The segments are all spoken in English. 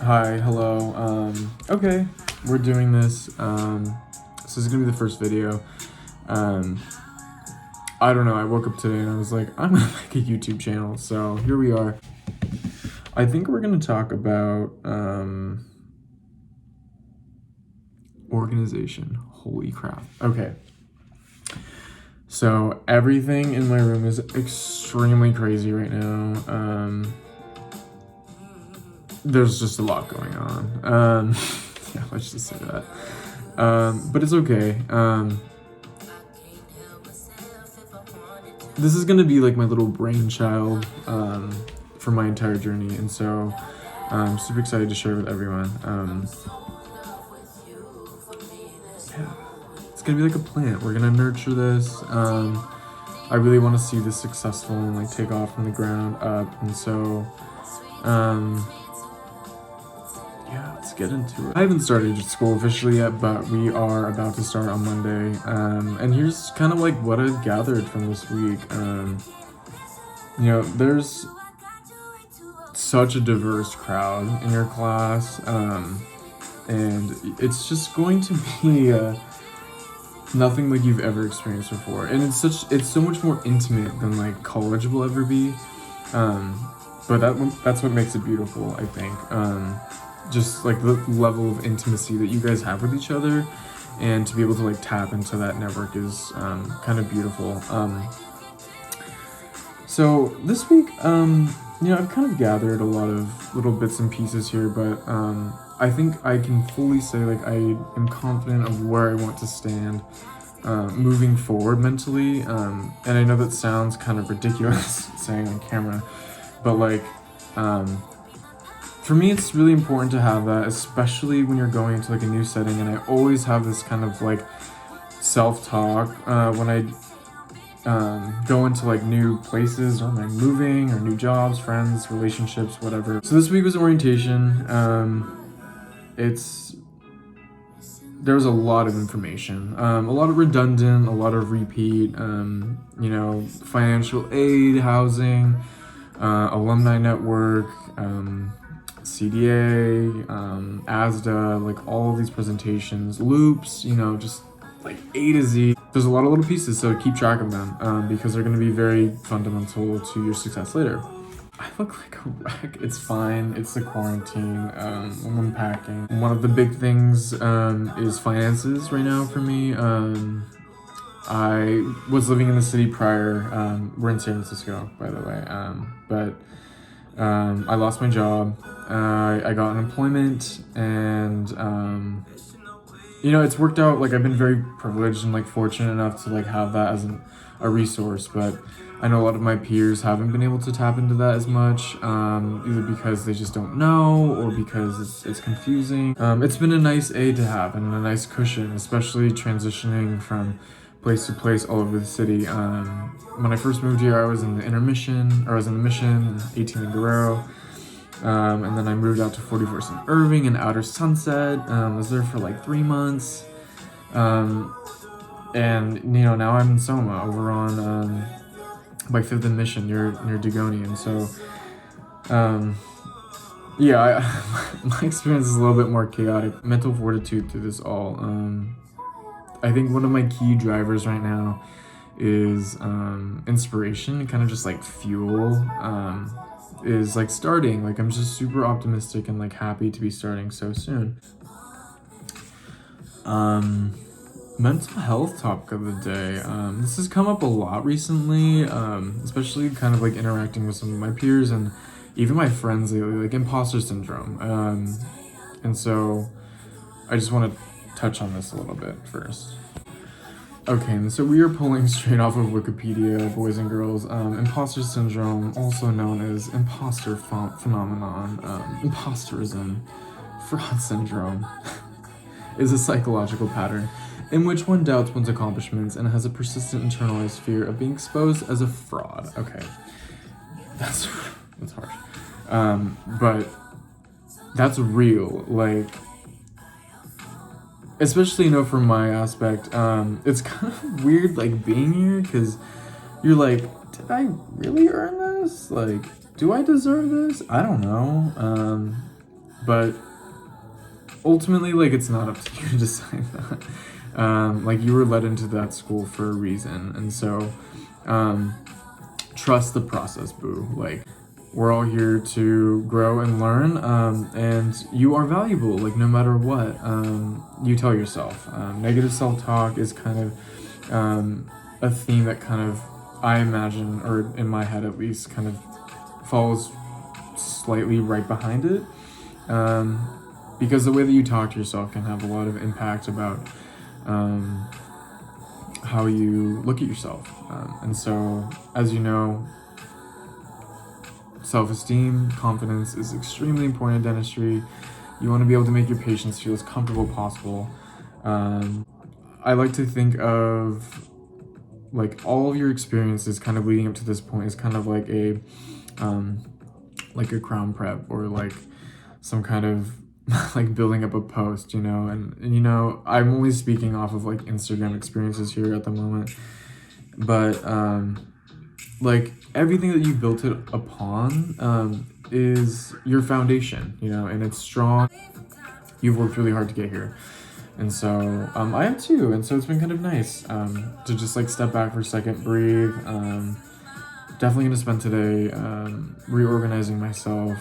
Hi, hello. Okay, we're doing this. This is gonna be the first video. Um, I don't know, I woke up today and I was like, I'm gonna make a YouTube channel, so here we are. I think we're gonna talk about, organization. Holy crap. Okay. So everything in my room is extremely crazy right now. There's just a lot going on. Yeah, let's just say that. But it's okay. This is gonna be like my little brainchild for my entire journey, and so I'm super excited to share with everyone. Yeah, it's gonna be like a plant. We're gonna nurture this. I really want to see this successful and like take off from the ground up, and so yeah, let's get into it. I haven't started school officially yet, but we are about to start on Monday. And here's kind of like what I've gathered from this week. There's such a diverse crowd in your class, and it's just going to be nothing like you've ever experienced before. And it's so much more intimate than like college will ever be. But that's what makes it beautiful, I think. Just like the level of intimacy that you guys have with each other, and to be able to like tap into that network is kind of beautiful. So this week, I've kind of gathered a lot of little bits and pieces here, but I think I can fully say like I am confident of where I want to stand moving forward mentally. And I know that sounds kind of ridiculous saying on camera, but like for me, it's really important to have that, especially when you're going into like a new setting. And I always have this kind of like self-talk when I go into like new places, or I'm moving, or new jobs, friends, relationships, whatever. So this week was orientation. There was a lot of information, a lot of redundant, a lot of repeat. Financial aid, housing, alumni network. CDA, ASDA, like all of these presentations, loops, just like A to Z. There's a lot of little pieces, so keep track of them because they're going to be very fundamental to your success later. I look like a wreck. It's fine. It's the quarantine. I'm unpacking. One of the big things is finances right now for me. I was living in the city prior. We're in San Francisco, by the way. But I lost my job. I got unemployment, and it's worked out. Like I've been very privileged and like fortunate enough to like have that as a resource, but I know a lot of my peers haven't been able to tap into that as much, either because they just don't know or because it's confusing. It's been a nice aid to have and a nice cushion, especially transitioning from place to place all over the city. When I first moved here, I was in the Mission, 18th and Guerrero. And then I moved out to 41st and Irving and Outer Sunset. Was there for like 3 months. And now I'm in Soma over on by 5th and Mission near Degoni. And so my experience is a little bit more chaotic. Mental fortitude through this all. I think one of my key drivers right now is inspiration, kind of just like fuel. Is like starting. Like I'm just super optimistic and like happy to be starting so soon. Mental health topic of the day. This has come up a lot recently, especially kind of like interacting with some of my peers and even my friends lately, like imposter syndrome. And so I just want to touch on this a little bit first. Okay, and so we are pulling straight off of Wikipedia, boys and girls. Imposter syndrome, also known as imposter phenomenon, imposterism, fraud syndrome, is a psychological pattern in which one doubts one's accomplishments and has a persistent internalized fear of being exposed as a fraud. Okay, that's harsh. But that's real, like, especially, from my aspect, it's kind of weird, like, being here, because you're like, did I really earn this? Like, do I deserve this? I don't know. but ultimately, like, it's not up to you to decide that. Like, you were led into that school for a reason, and so trust the process, boo. Like, we're all here to grow and learn, and you are valuable, like, no matter what you tell yourself. Negative self-talk is kind of a theme that kind of, I imagine, or in my head at least, kind of falls slightly right behind it. Because the way that you talk to yourself can have a lot of impact about how you look at yourself. And so, as you know, self-esteem, confidence is extremely important in dentistry. You want to be able to make your patients feel as comfortable as possible. I like to think of like all of your experiences kind of leading up to this point is kind of like a crown prep, or like some kind of like building up a post, you know, and you know, I'm only speaking off of like Instagram experiences here at the moment, but like everything that you built it upon is your foundation, you know, and it's strong. You've worked really hard to get here. And so I am too, and so it's been kind of nice to just like step back for a second, breathe. Definitely gonna spend today reorganizing myself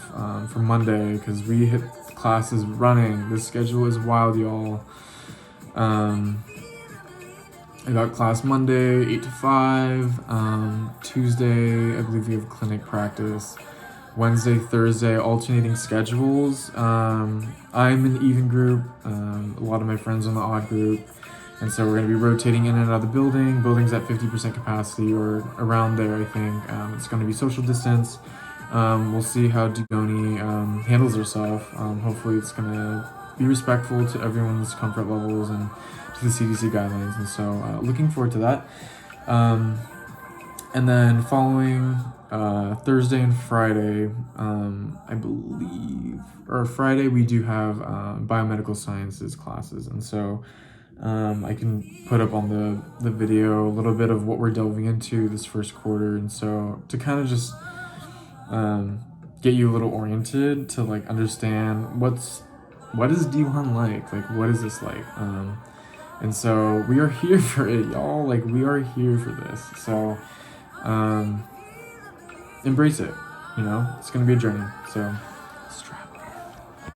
for Monday, because we hit classes running. The schedule is wild, y'all. I got class Monday 8 to 5. Tuesday, I believe we have clinic practice. Wednesday, Thursday, alternating schedules. I'm in the even group. A lot of my friends are in the odd group. And so we're going to be rotating in and out of the building. Building's at 50% capacity, or around there, I think. It's going to be social distance. We'll see how Dugoni handles herself. Hopefully it's going to be respectful to everyone's comfort levels and to the CDC guidelines. And so looking forward to that. And then following Thursday and Friday, I believe, or Friday, we do have biomedical sciences classes. And so I can put up on the video a little bit of what we're delving into this first quarter. And so to kind of just get you a little oriented to like understand what is D1 like what is this like, and so we are here for it, y'all. Like, we are here for this. So embrace it, you know, it's gonna be a journey, so strap